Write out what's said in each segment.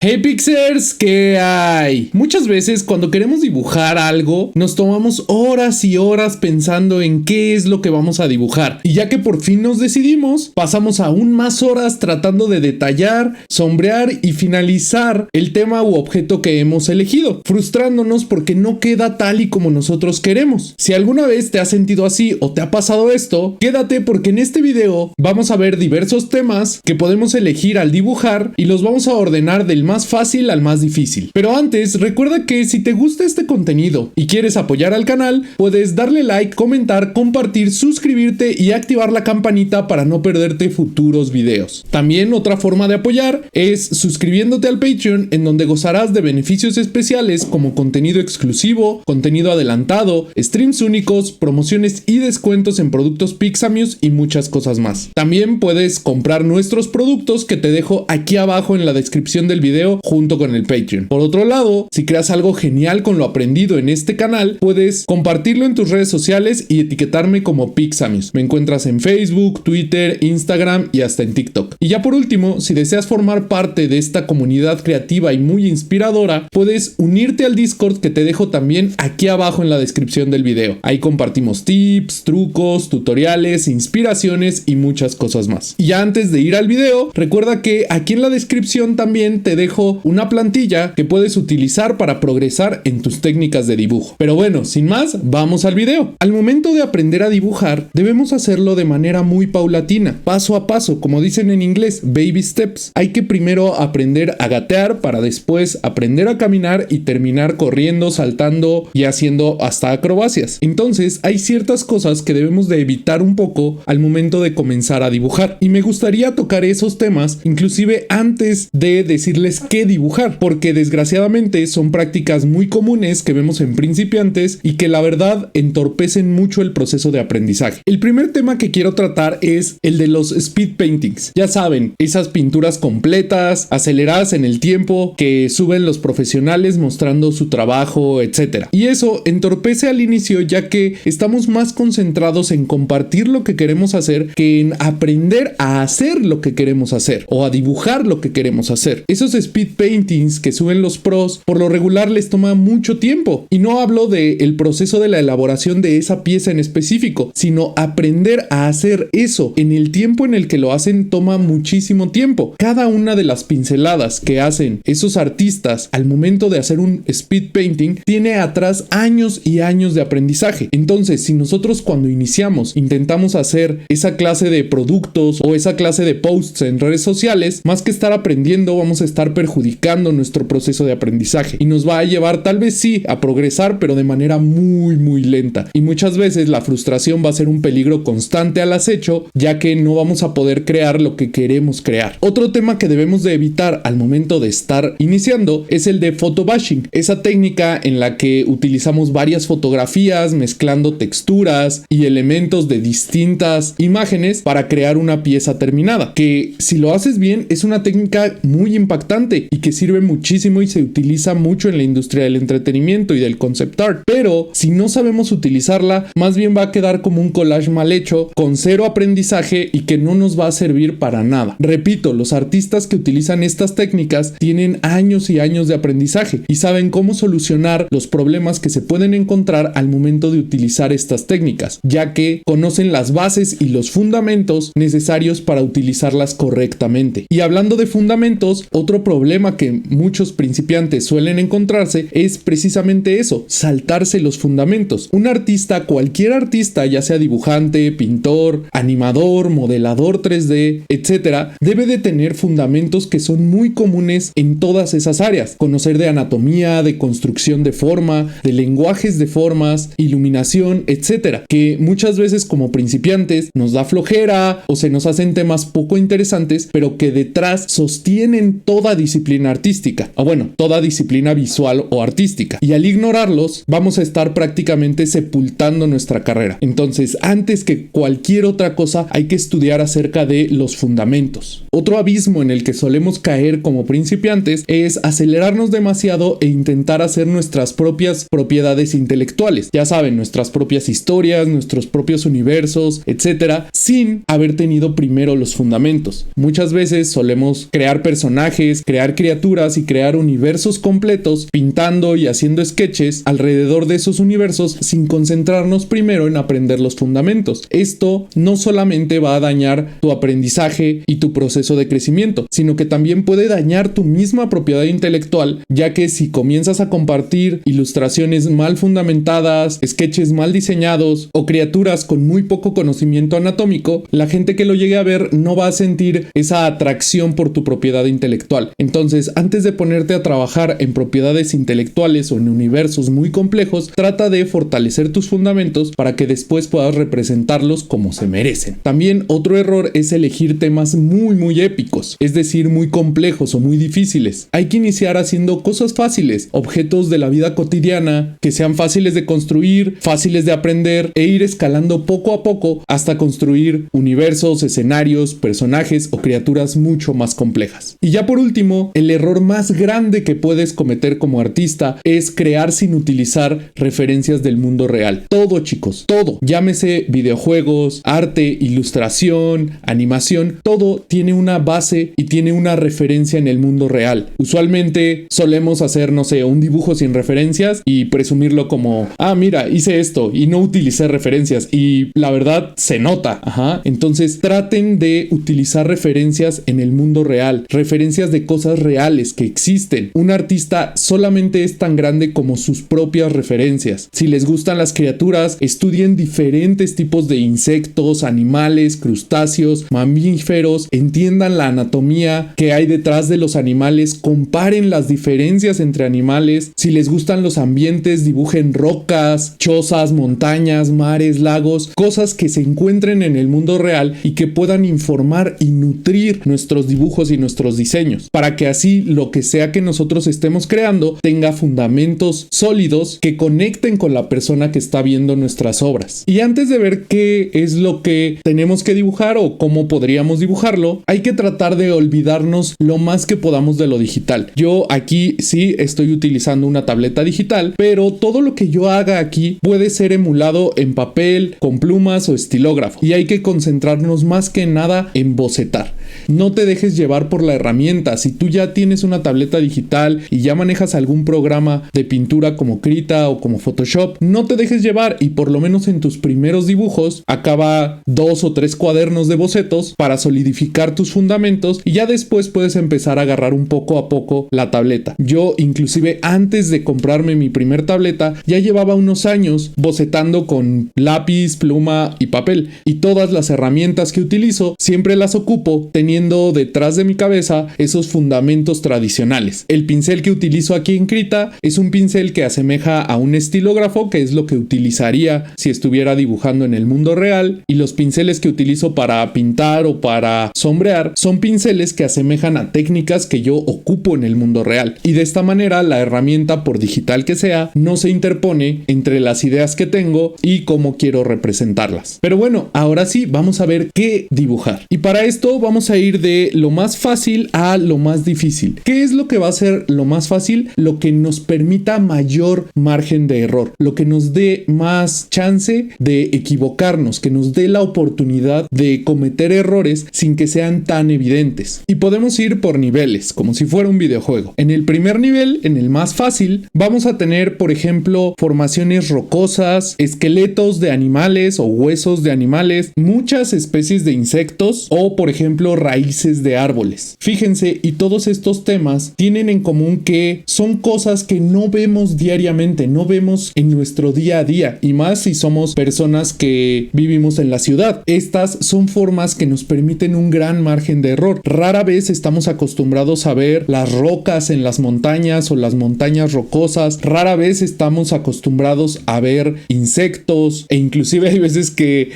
Hey Pixers, ¿qué hay? Muchas veces cuando queremos dibujar algo, nos tomamos horas y horas pensando en qué es lo que vamos a dibujar. Y ya que por fin nos decidimos, pasamos aún más horas tratando de detallar, sombrear y finalizar el tema u objeto que hemos elegido, frustrándonos porque no queda tal y como nosotros queremos. Si alguna vez te has sentido así o te ha pasado esto, quédate porque en este video vamos a ver diversos temas que podemos elegir al dibujar y los vamos a ordenar del más fácil al más difícil. Pero antes, recuerda que si te gusta este contenido y quieres apoyar al canal, puedes darle like, comentar, compartir, suscribirte y activar la campanita para no perderte futuros videos. También otra forma de apoyar es suscribiéndote al Patreon, en donde gozarás de beneficios especiales como contenido exclusivo, contenido adelantado, streams únicos, promociones y descuentos en productos Pixamius y muchas cosas más. También puedes comprar nuestros productos que te dejo aquí abajo en la descripción del video junto con el Patreon. Por otro lado, si creas algo genial con lo aprendido en este canal, puedes compartirlo en tus redes sociales y etiquetarme como Pixamius. Me encuentras en Facebook, Twitter, Instagram y hasta en TikTok. Y ya por último, si deseas formar parte de esta comunidad creativa y muy inspiradora, puedes unirte al Discord que te dejo también aquí abajo en la descripción del video. Ahí compartimos tips, trucos, tutoriales, inspiraciones y muchas cosas más. Y ya antes de ir al video, recuerda que aquí en la descripción también te dejo una plantilla que puedes utilizar para progresar en tus técnicas de dibujo. Pero bueno, sin más, vamos al video. Al momento de aprender a dibujar, debemos hacerlo de manera muy paulatina, paso a paso, como dicen en inglés, baby steps. Hay que primero aprender a gatear para después aprender a caminar y terminar corriendo, saltando y haciendo hasta acrobacias. Entonces, hay ciertas cosas que debemos de evitar un poco al momento de comenzar a dibujar. Y me gustaría tocar esos temas, inclusive antes de decirles qué dibujar, porque desgraciadamente son prácticas muy comunes que vemos en principiantes y que la verdad entorpecen mucho el proceso de aprendizaje. El primer tema que quiero tratar es el de los speed paintings. Ya saben, esas pinturas completas, aceleradas en el tiempo, que suben los profesionales mostrando su trabajo, etc. Y eso entorpece al inicio, ya que estamos más concentrados en compartir lo que queremos hacer que en aprender a hacer lo que queremos hacer o a dibujar lo que queremos hacer. Esos speed paintings que suben los pros, por lo regular les toma mucho tiempo. Y no hablo del proceso de la elaboración de esa pieza en específico, sino aprender a hacer eso en el tiempo en el que lo hacen toma muchísimo tiempo. Cada una de las pinceladas que hacen esos artistas al momento de hacer un speed painting tiene atrás años y años de aprendizaje. Entonces, si nosotros cuando iniciamos intentamos hacer esa clase de productos o esa clase de posts en redes sociales, más que estar aprendiendo, vamos a estar perjudicando nuestro proceso de aprendizaje y nos va a llevar tal vez sí a progresar, pero de manera muy lenta, y muchas veces la frustración va a ser un peligro constante al acecho, ya que no vamos a poder crear lo que queremos crear. Otro tema que debemos de evitar al momento de estar iniciando es el de photobashing, esa técnica en la que utilizamos varias fotografías mezclando texturas y elementos de distintas imágenes para crear una pieza terminada, que si lo haces bien es una técnica muy impactante y que sirve muchísimo y se utiliza mucho en la industria del entretenimiento y del concept art, pero si no sabemos utilizarla, más bien va a quedar como un collage mal hecho, con cero aprendizaje y que no nos va a servir para nada. Repito, los artistas que utilizan estas técnicas tienen años y años de aprendizaje y saben cómo solucionar los problemas que se pueden encontrar al momento de utilizar estas técnicas, ya que conocen las bases y los fundamentos necesarios para utilizarlas correctamente. Y hablando de fundamentos, otro problema que muchos principiantes suelen encontrarse es precisamente eso, saltarse los fundamentos. Un artista, cualquier artista, ya sea dibujante, pintor, animador, modelador 3D, etc., debe de tener fundamentos que son muy comunes en todas esas áreas. Conocer de anatomía, de construcción de forma, de lenguajes de formas, iluminación, etc., que muchas veces como principiantes nos da flojera o se nos hacen temas poco interesantes, pero que detrás sostienen toda disciplina artística, o bueno, toda disciplina visual o artística, y al ignorarlos vamos a estar prácticamente sepultando nuestra carrera. Entonces, antes que cualquier otra cosa, hay que estudiar acerca de los fundamentos. Otro abismo en el que solemos caer como principiantes es acelerarnos demasiado e intentar hacer nuestras propias propiedades intelectuales, ya saben, nuestras propias historias, nuestros propios universos, etcétera, sin haber tenido primero los fundamentos. Muchas veces solemos crear personajes crear criaturas y crear universos completos, pintando y haciendo sketches alrededor de esos universos sin concentrarnos primero en aprender los fundamentos. Esto no solamente va a dañar tu aprendizaje y tu proceso de crecimiento, sino que también puede dañar tu misma propiedad intelectual, ya que si comienzas a compartir ilustraciones mal fundamentadas, sketches mal diseñados o criaturas con muy poco conocimiento anatómico, la gente que lo llegue a ver no va a sentir esa atracción por tu propiedad intelectual. Entonces, antes de ponerte a trabajar en propiedades intelectuales o en universos muy complejos, trata de fortalecer tus fundamentos para que después puedas representarlos como se merecen. También otro error es elegir temas muy épicos, es decir, muy complejos o muy difíciles. Hay que iniciar haciendo cosas fáciles, objetos de la vida cotidiana que sean fáciles de construir, fáciles de aprender e ir escalando poco a poco hasta construir universos, escenarios, personajes o criaturas mucho más complejas. Y ya por último, el error más grande que puedes cometer como artista es crear sin utilizar referencias del mundo real. Todo, chicos, todo. Llámese videojuegos, arte, ilustración, animación, todo tiene una base y tiene una referencia en el mundo real. Usualmente solemos hacer, no sé, un dibujo sin referencias y presumirlo como, mira, hice esto y no utilicé referencias, y la verdad se nota. Entonces traten de utilizar referencias en el mundo real, referencias de cosas reales que existen. Un artista solamente es tan grande como sus propias referencias. Si les gustan las criaturas, estudien diferentes tipos de insectos, animales, crustáceos, mamíferos, entiendan la anatomía que hay detrás de los animales, comparen las diferencias entre animales. Si les gustan los ambientes, dibujen rocas, chozas, montañas, mares, lagos, cosas que se encuentren en el mundo real y que puedan informar y nutrir nuestros dibujos y nuestros diseños, para que así lo que sea que nosotros estemos creando tenga fundamentos sólidos que conecten con la persona que está viendo nuestras obras. Y antes de ver qué es lo que tenemos que dibujar o cómo podríamos dibujarlo, hay que tratar de olvidarnos lo más que podamos de lo digital. Yo aquí sí estoy utilizando una tableta digital, pero todo lo que yo haga aquí puede ser emulado en papel, con plumas o estilógrafo, y hay que concentrarnos más que nada en bocetar. No te dejes llevar por la herramienta. Si tú ya tienes una tableta digital y ya manejas algún programa de pintura como Krita o como Photoshop, no te dejes llevar y por lo menos en tus primeros dibujos acaba 2 o 3 cuadernos de bocetos para solidificar tus fundamentos, y ya después puedes empezar a agarrar un poco a poco la tableta. Yo inclusive antes de comprarme mi primer tableta ya llevaba unos años bocetando con lápiz, pluma y papel, y todas las herramientas que utilizo siempre las ocupo teniendo detrás de mi cabeza esos fundamentos tradicionales. El pincel que utilizo aquí en Krita es un pincel que asemeja a un estilógrafo, que es lo que utilizaría si estuviera dibujando en el mundo real, y los pinceles que utilizo para pintar o para sombrear son pinceles que asemejan a técnicas que yo ocupo en el mundo real, y de esta manera la herramienta, por digital que sea, no se interpone entre las ideas que tengo y cómo quiero representarlas. Pero bueno, ahora sí, vamos a ver qué dibujar, y para esto vamos a ir de lo más fácil a lo más difícil. ¿Qué es lo que va a ser lo más fácil? Lo que nos permita mayor margen de error, lo que nos dé más chance de equivocarnos, que nos dé la oportunidad de cometer errores sin que sean tan evidentes. Y podemos ir por niveles, como si fuera un videojuego. En el primer nivel, en el más fácil, vamos a tener, por ejemplo, formaciones rocosas, esqueletos de animales o huesos de animales, muchas especies de insectos o, por ejemplo, raíces de árboles. Fíjense, y todos estos temas tienen en común que son cosas que no vemos diariamente, no vemos en nuestro día a día, y más si somos personas que vivimos en la ciudad. Estas son formas que nos permiten un gran margen de error. Rara vez estamos acostumbrados a ver las rocas en las montañas o las montañas rocosas. Rara vez estamos acostumbrados a ver insectos, e inclusive hay veces que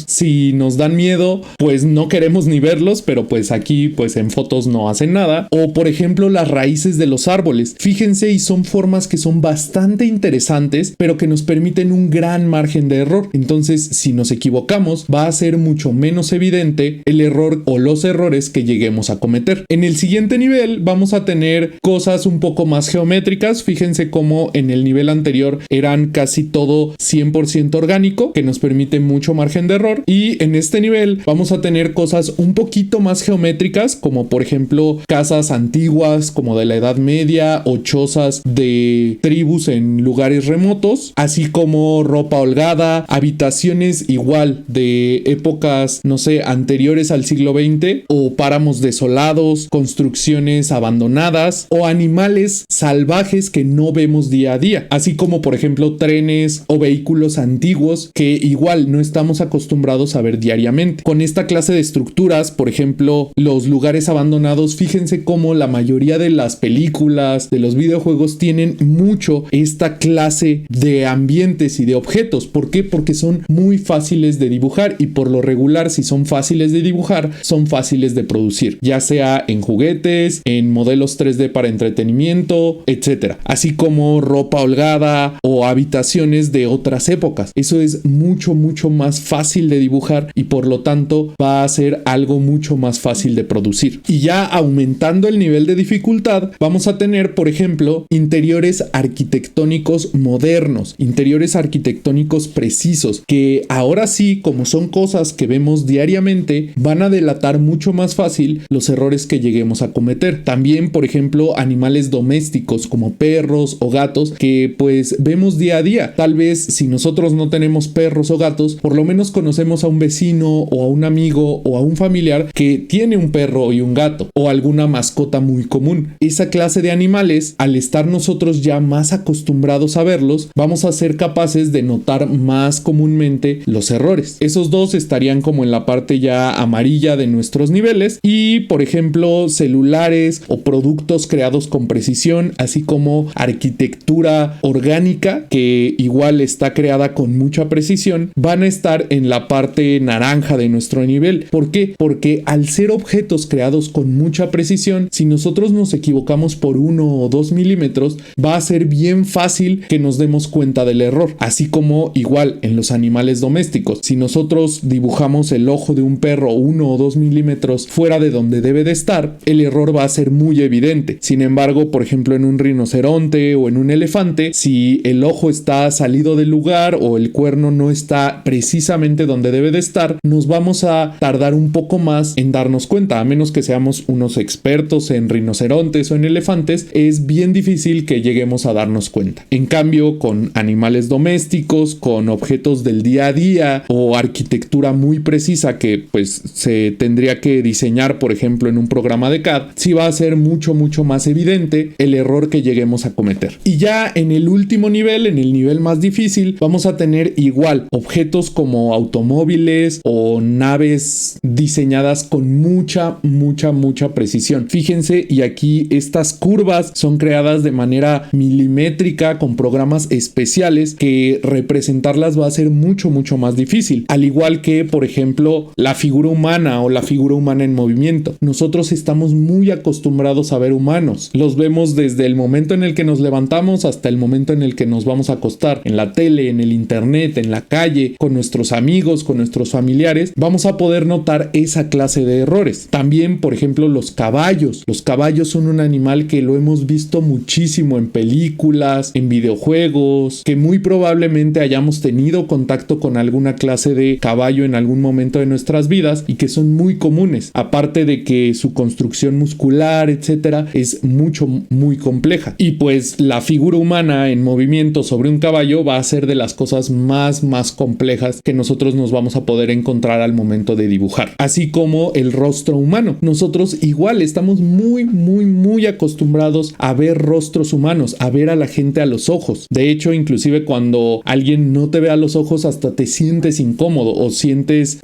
si nos dan miedo, pues no queremos ni verlos, pero pues aquí pues en fotos no hacen nada. O por ejemplo las raíces de los árboles. Fíjense, y son formas que son bastante interesantes, pero que nos permiten un gran margen de error. Entonces, si nos equivocamos, va a ser mucho menos evidente el error o los errores que lleguemos a cometer. En el siguiente nivel vamos a tener cosas un poco más geométricas. Fíjense cómo en el nivel anterior eran casi todo 100% orgánico, que nos permite mucho margen de error, y en este nivel vamos a tener cosas un poquito más geométricas, como por ejemplo casas antiguas como de la Edad Media o chozas de tribus en lugares remotos, así como ropa holgada, habitaciones igual de épocas, no sé, anteriores al siglo XX, o páramos desolados, construcciones abandonadas o animales salvajes que no vemos día a día, así como por ejemplo trenes o vehículos antiguos que igual no estamos acostumbrados a ver diariamente. Con esta clase de estructuras, por ejemplo, los lugares abandonados, fíjense cómo la mayoría de las películas, de los videojuegos tienen mucho esta clase de ambientes y de objetos. ¿Por qué? Porque son muy fáciles de dibujar y por lo regular, si son fáciles de dibujar, son fáciles de producir, ya sea en juguetes, en modelos 3D para entretenimiento, etcétera, así como ropa holgada o habitaciones de otras épocas. Eso es mucho más fácil de dibujar y por lo tanto va a ser algo mucho más fácil de producir. Y ya aumentando el nivel de dificultad, vamos a tener, por ejemplo, interiores arquitectónicos modernos, interiores arquitectónicos precisos, que ahora sí, como son cosas que vemos diariamente, van a delatar mucho más fácil los errores que lleguemos a cometer. También, por ejemplo, animales domésticos como perros o gatos que pues vemos día a día. Tal vez si nosotros no tenemos perros o gatos, por lo menos conocemos a un vecino o a un amigo o a un familiar que tiene un perro y un gato o alguna mascota muy común. Esa clase de animales, al estar nosotros ya más acostumbrados a verlos, vamos a ser capaces de notar más comúnmente los errores. Esos dos estarían como en la parte ya amarilla de nuestros niveles y, por ejemplo, celulares o productos creados con precisión, así como arquitectura orgánica que igual está creada con mucha precisión, van a estar en la parte naranja de nuestro nivel. ¿Por qué? Porque al ser objetos creados con mucha precisión, si nosotros nos equivocamos por 1 o 2 milímetros, va a ser bien fácil que nos demos cuenta del error. Así como igual en los animales domésticos, si nosotros dibujamos el ojo de un perro 1 o 2 milímetros fuera de donde debe de estar, el error va a ser muy evidente. Sin embargo, por ejemplo, en un rinoceronte o en un elefante, si el ojo está salido del lugar o el cuerno no está precisamente donde debe de estar, nos vamos a tardar un poco más en darnos cuenta. A menos que seamos unos expertos en rinocerontes o en elefantes, es bien difícil que lleguemos a darnos cuenta. En cambio, con animales domésticos, con objetos del día a día o arquitectura muy precisa que pues se tendría que diseñar, por ejemplo, en un programa de CAD, sí va a ser mucho más evidente el error que lleguemos a cometer. Y ya en el último nivel, en el nivel más difícil, vamos a tener igual objetos como automóviles o naves diseñadas con mucha precisión. Fíjense, y aquí estas curvas son creadas de manera milimétrica con programas especiales que representarlas va a ser mucho más difícil. Al igual que, por ejemplo, la figura humana o la figura humana en movimiento. Nosotros estamos muy acostumbrados a ver humanos. Los vemos desde el momento en el que nos levantamos hasta el momento en el que nos vamos a acostar. En la tele, en el internet, en la calle, con nuestros amigos, con nuestros familiares, vamos a poder notar esa clase de errores. También, por ejemplo, los caballos. Los caballos son un animal que lo hemos visto muchísimo en películas, en videojuegos, que muy probablemente hayamos tenido contacto con alguna clase de caballo en algún momento de nuestras vidas y que son muy comunes. Aparte de que su construcción muscular, etcétera, es muy compleja. Y pues la figura humana en movimiento sobre un caballo va a ser de las cosas más complejas que nosotros nos vamos a poder encontrar al momento de dibujar. Así como el rostro humano. Nosotros igual estamos muy acostumbrados a ver rostros humanos, a ver a la gente a los ojos. De hecho, inclusive cuando alguien no te ve a los ojos, hasta te sientes incómodo o sientes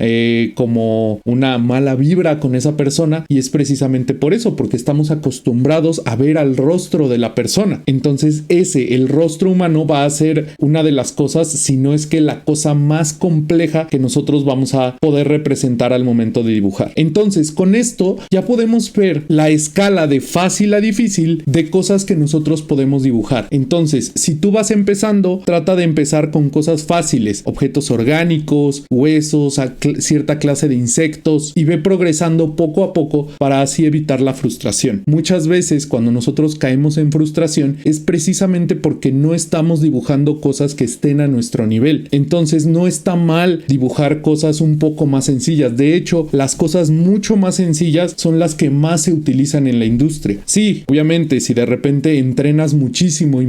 como una mala vibra con esa persona, y es precisamente por eso, porque estamos acostumbrados a ver al rostro de la persona. Entonces el rostro humano va a ser una de las cosas, si no es que la cosa más compleja que nosotros vamos a poder representar al momento de dibujar. Entonces, con esto ya podemos ver la escala de fácil a difícil de cosas que nosotros podemos dibujar. Entonces, si tú vas empezando, trata de empezar con cosas fáciles, objetos orgánicos, huesos, cierta clase de insectos, y ve progresando poco a poco para así evitar la frustración. Muchas veces cuando nosotros caemos en frustración es precisamente porque no estamos dibujando cosas que estén a nuestro nivel. Entonces no está mal dibujar cosas un poco más sencillas. De hecho, las cosas mucho más sencillas son las que más se utilizan en la industria. Sí, obviamente, si de repente entrenas muchísimo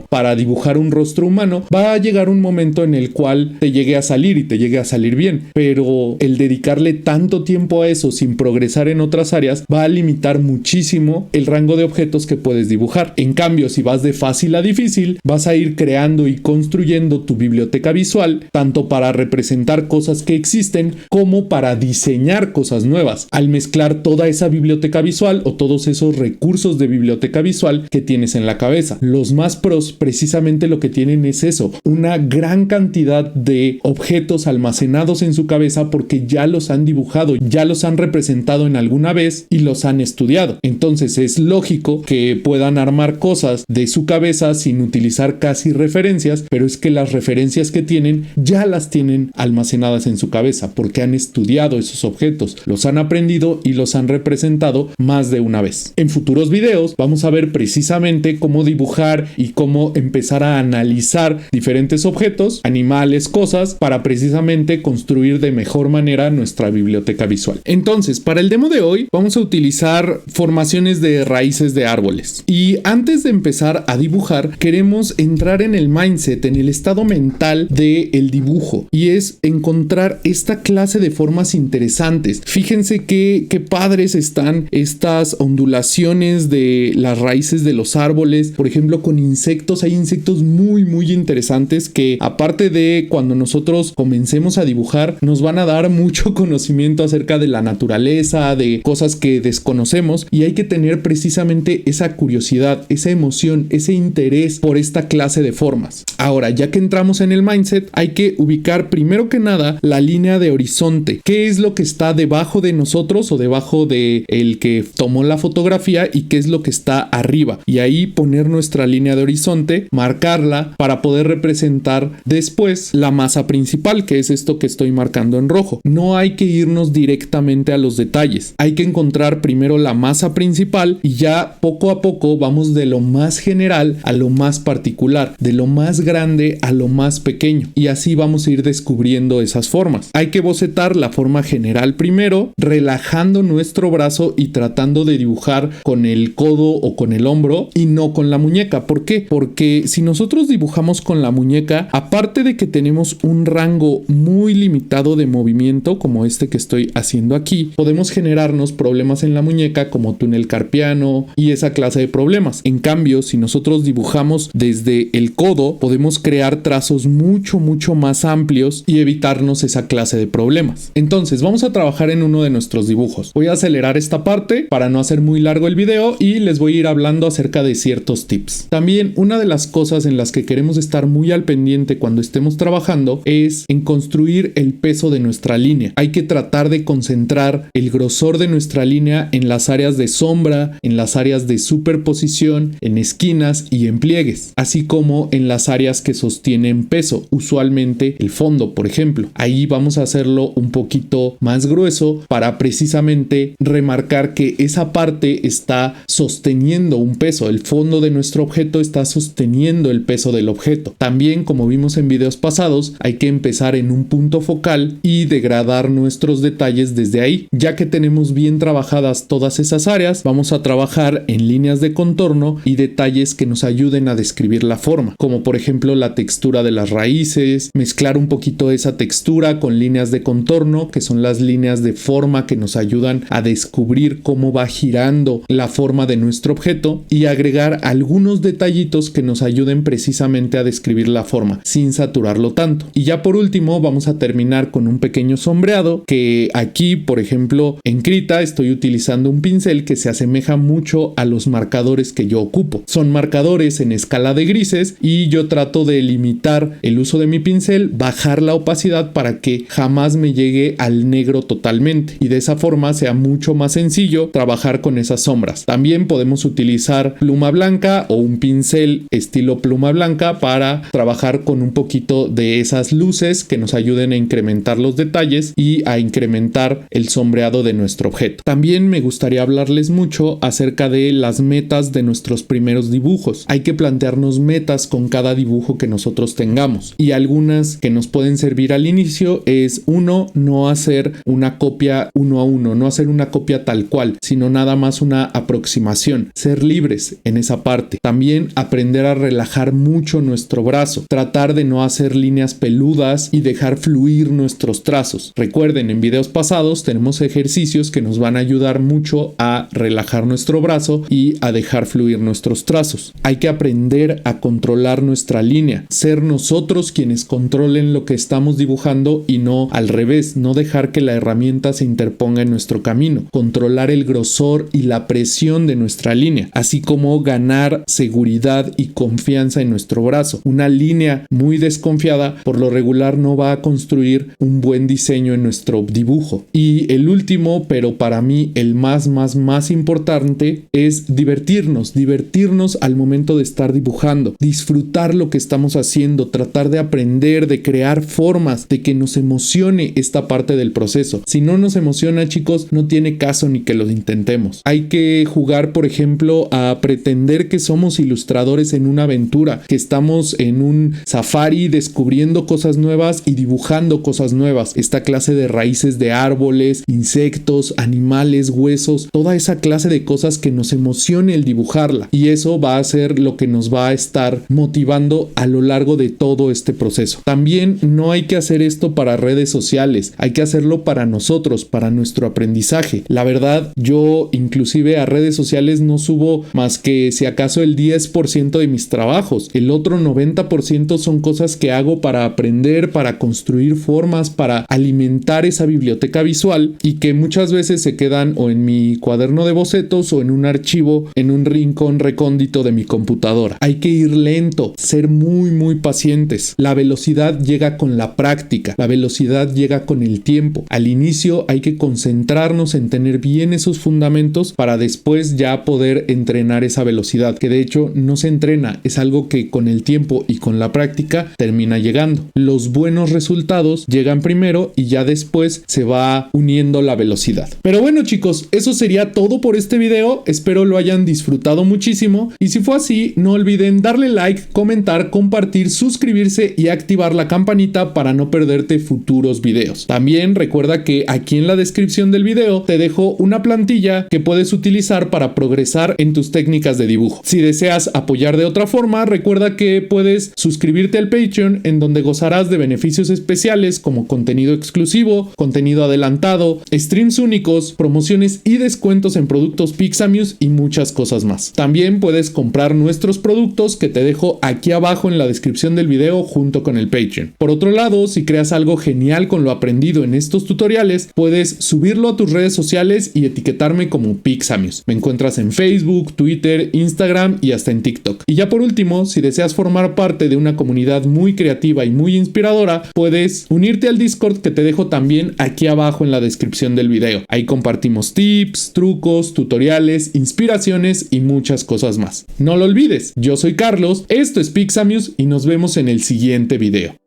para dibujar un rostro humano, va a llegar un momento en el cual te llegue a salir y te llegue a salir bien, pero el dedicarle tanto tiempo a eso sin progresar en otras áreas va a limitar muchísimo el rango de objetos que puedes dibujar. En cambio, si vas de fácil a difícil, vas a ir creando y construyendo tu biblioteca visual, tanto para representar cosas que existen como para diseñar cosas nuevas, al mezclar toda esa biblioteca visual o todos esos recursos de biblioteca visual que tienes en la cabeza. Los más pros precisamente lo que tienen es eso, una gran cantidad de objetos almacenados en su cabeza porque ya los han dibujado, ya los han representado en alguna vez y los han estudiado. Entonces es lógico que puedan armar cosas de su cabeza sin utilizar casi referencias, pero es que las referencias que tienen ya las tienen almacenadas en su cabeza porque han estudiado esos objetos, los han aprendido y los han representado más de una vez. En futuros videos vamos a ver precisamente cómo dibujar y cómo empezar a analizar diferentes objetos, animales, cosas, para precisamente construir de mejor manera nuestra biblioteca visual. Entonces, para el demo de hoy vamos a utilizar formaciones de raíces de árboles. Y antes de empezar a dibujar, queremos entrar en el mindset, en el estado mental del dibujo, y es encontrar esta clase de formas interesantes. Fíjense qué padres están estas ondulaciones de las raíces de los árboles. Por ejemplo, con insectos, hay insectos muy interesantes que, aparte de cuando nosotros comencemos a dibujar, nos van a dar mucho conocimiento acerca de la naturaleza, de cosas que desconocemos, y hay que tener precisamente esa curiosidad, esa emoción, ese interés por esta clase de formas. Ahora, ya que entramos en el mindset, hay que ubicar primero que nada la línea de horizonte. ¿Qué es lo que está debajo de nosotros o debajo de el que tomó la fotografía y qué es lo que está arriba? Y ahí poner nuestra línea de horizonte, marcarla para poder representar después la masa principal, que es esto que estoy marcando en rojo. No hay que irnos directamente a los detalles. Hay que encontrar primero la masa principal y ya poco a poco vamos de lo más general a lo más particular, de lo más grande a lo más pequeño, y así vamos a ir descubriendo esas formas. Hay que bocetar la forma general primero, relajando nuestro brazo y tratando de dibujar con el codo o con el hombro y no con la muñeca. ¿Por qué? Porque si nosotros dibujamos con la muñeca, aparte de que tenemos un rango muy limitado de movimiento como este que estoy haciendo aquí, podemos generarnos problemas en la muñeca como túnel carpiano y esa clase de problemas. En cambio, si nosotros dibujamos desde el codo, podemos crear trazos mucho más amplios y evitarnos esa clase de problemas. Entonces, vamos a trabajar en uno de nuestros dibujos. Voy a acelerar esta parte para no hacer muy largo el video y les voy a ir hablando acerca de ciertos tips. También, una de las cosas en las que queremos estar muy al pendiente cuando estemos trabajando es en construir el peso de nuestra línea. Hay que tratar de concentrar el grosor de nuestra línea en las áreas de sombra, en las áreas de superposición, en esquinas y en pliegues, así como en las áreas que sostienen peso, usualmente el fondo, por ejemplo. Ahí vamos a hacerlo un poquito más grueso para precisamente remarcar que esa parte está sosteniendo un peso, el fondo de nuestro objeto está sosteniendo el peso del objeto. También, como vimos en videos pasados, hay que empezar en un punto focal y degradar nuestros detalles desde ahí. Ya que tenemos bien trabajadas todas esas áreas, vamos a trabajar en líneas de contorno y detalles que nos ayuden a describir la forma, como por ejemplo la textura de las raíces, mezclar un poquito esa textura con líneas de contorno, que son las líneas de forma que nos ayudan a descubrir cómo va girando la forma de nuestro objeto, y agregar algunos detallitos que nos ayuden precisamente a describir la forma sin saturarlo tanto. Y ya por último vamos a terminar con un pequeño sombreado, que aquí por ejemplo en Krita estoy utilizando un pincel que se asemeja mucho a los marcadores que yo ocupo. Son marcadores en escala de grises y yo trato de limitar el uso de mi pincel, bajar la opacidad para que jamás me llegue al negro totalmente y de esa forma sea mucho más sencillo trabajar con esas sombras. También podemos utilizar pluma blanca o un pincel estilo pluma blanca para trabajar con un poquito de esas luces que nos ayuden a incrementar los detalles y a incrementar el sombreado de nuestro objeto. También me gustaría hablarles mucho acerca de las metas de nuestros primeros dibujos. Hay que plantearnos metas con cada dibujo que nosotros tengamos, y algunas que nos pueden servir al inicio es: uno, no hacer una copia uno a uno, no hacer una una copia tal cual, sino nada más una aproximación. Ser libres en esa parte. También aprender a relajar mucho nuestro brazo, tratar de no hacer líneas peludas y dejar fluir nuestros trazos. Recuerden, en videos pasados tenemos ejercicios que nos van a ayudar mucho a relajar nuestro brazo y a dejar fluir nuestros trazos. Hay que aprender a controlar nuestra línea, ser nosotros quienes controlen lo que estamos dibujando y no al revés, no dejar que la herramienta se interponga en nuestro camino, controlar el grosor y la presión de nuestra línea, así como ganar seguridad y confianza en nuestro brazo. Una línea muy desconfiada por lo regular no va a construir un buen diseño en nuestro dibujo. Y el último, pero para mí el más importante, es divertirnos al momento de estar dibujando, disfrutar lo que estamos haciendo, tratar de aprender, de crear formas, de que nos emocione esta parte del proceso. Si no nos emociona, chicos, no tiene caso ni que lo intentemos. Hay que jugar, por ejemplo, a pretender que somos ilustradores en una aventura, que estamos en un safari descubriendo cosas nuevas y dibujando cosas nuevas. Esta clase de raíces de árboles, insectos, animales, huesos, toda esa clase de cosas que nos emocione el dibujarla. Y eso va a ser lo que nos va a estar motivando a lo largo de todo este proceso. También no hay que hacer esto para redes sociales, hay que hacerlo para nosotros, para nuestro aprendizaje. La verdad, yo inclusive a redes sociales no subo más que si acaso el 10% de mis trabajos. El otro 90% son cosas que hago para aprender, para construir formas, para alimentar esa biblioteca visual y que muchas veces se quedan o en mi cuaderno de bocetos o en un archivo en un rincón recóndito de mi computadora. Hay que ir lento, ser muy pacientes. La velocidad llega con la práctica, la velocidad llega con el tiempo. Al inicio hay que concentrarnos en tener bien esos fundamentos para después ya poder entrenar esa velocidad, que de hecho no se entrena, es algo que con el tiempo y con la práctica termina llegando. Los buenos resultados llegan primero y ya después se va uniendo la velocidad. Pero bueno, chicos, eso sería todo por este video. Espero lo hayan disfrutado muchísimo y si fue así, no olviden darle like, comentar, compartir, suscribirse y activar la campanita para no perderte futuros videos. También recuerda que aquí en la descripción del video te dejo una plantilla que puedes utilizar para progresar en tus técnicas de dibujo. Si deseas apoyar de otra forma, recuerda que puedes suscribirte al Patreon, en donde gozarás de beneficios especiales como contenido exclusivo, contenido adelantado, streams únicos, promociones y descuentos en productos Pixamius y muchas cosas más. También puedes comprar nuestros productos que te dejo aquí abajo en la descripción del video junto con el Patreon. Por otro lado, si creas algo genial con lo aprendido en estos tutoriales, puedes subirlo a tus redes sociales y etiquetarme como Pixamius. Me encuentras en Facebook, Twitter, Instagram y hasta en TikTok. Y ya por último, si deseas formar parte de una comunidad muy creativa y muy inspiradora, puedes unirte al Discord que te dejo también aquí abajo en la descripción del video. Ahí compartimos tips, trucos, tutoriales, inspiraciones y muchas cosas más. No lo olvides, yo soy Carlos, esto es Pixamius y nos vemos en el siguiente video.